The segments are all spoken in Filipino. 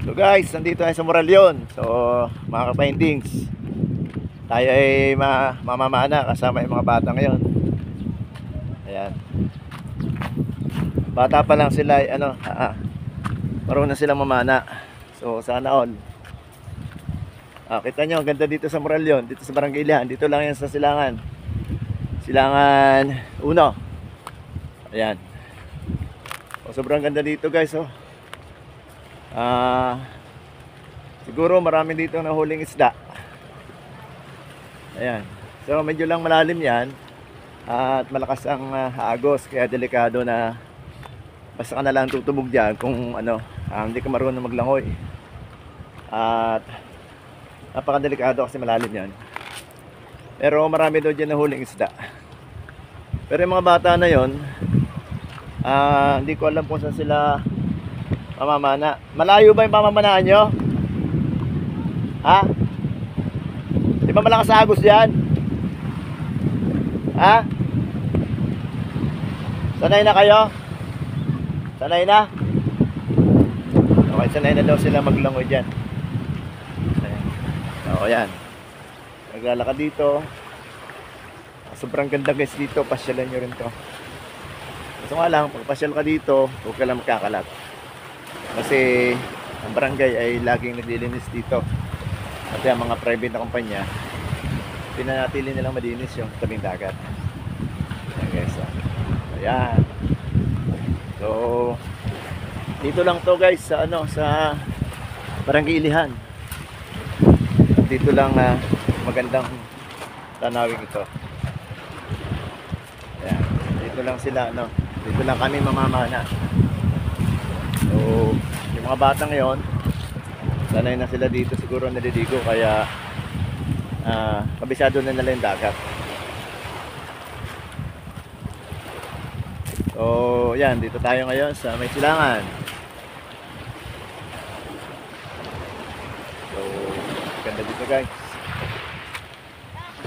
So guys, nandito tayo sa Moraleon. So mga ka-findings, tayo ay mamamana kasama yung mga bata ngayon. Ayan. Bata pa lang sila, marunong na silang mamana. So sana all. Kita nyo, ang ganda dito sa Moraleon, dito sa Barangay Ilihan. Dito lang yan sa Silangan. Silangan 1. Ayan. Sobrang ganda dito guys. Siguro marami dito na huling isda. Ayan. So medyo lang malalim yan. At malakas ang agos. Kaya delikado na basta ka na lang tutubog dyan kung hindi ka marunong maglangoy. At napakadelikado kasi malalim yan. Pero marami doon dyan na huling isda. Pero yung mga bata na yon, hindi ko alam kung saan sila mamamana. Malayo ba yung pamamanaan nyo? Di ba malakas agos yan? Sanay na kayo? Sanay na? Okay, sanay na daw sila maglangoy dyan. Yan. Naglalakad dito. Sobrang ganda guys dito. Pasyalan nyo rin to. Gusto nga lang, pag pasyal ka dito, huwag ka lang magkakalat. Kasi ang barangay ay laging naglilinis dito. At yung mga private na kumpanya, pinanatili nilang malinis yung tabing dagat. Ayan guys. Ayan. So dito lang to guys sa sa Barangay Ilihan. Dito lang magandang tanawin ito. Ayan. Dito lang sila dito lang kami mamamana. So yung mga bata ngayon sanay na sila dito, siguro naliligo kaya kabisado na nila yung dagat. So yan, dito tayo ngayon sa may Silangan. So ganda dito guys.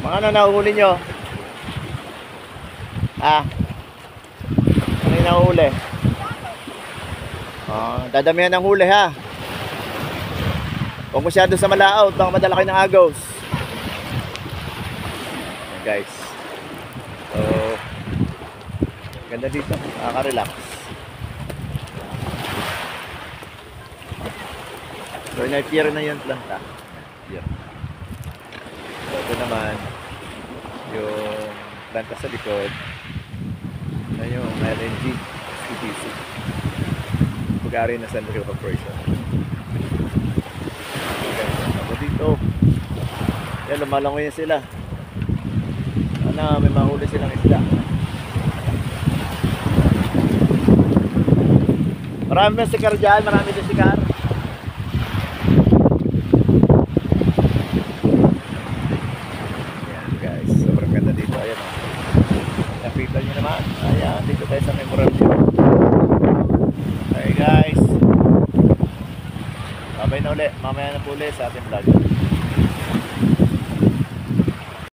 Mga nahuhuli nyo? Ano yung nahuhuli? Dadamihan ng huli ha. Kung masyado sa malaot, baka madala kayo ng agos. Ayan guys. So ganda dito, nakaka-relax. So na-pier na yung planta. Yan. So ito naman yung planta sa likod. Ito yung LNG SPDC, pag-ari na San Rio Corporation. Ako dito yan, lumalangoy na sila. May mahuli silang isda. Marami na sikar dyan, marami na sikar. Ayan guys, sobrang ganda dito. Ayan nakita nyo naman. Ayan, dito tayo sa Moraleon. Okay guys, babay na ulit, mamaya na po ulit sa ating vlog.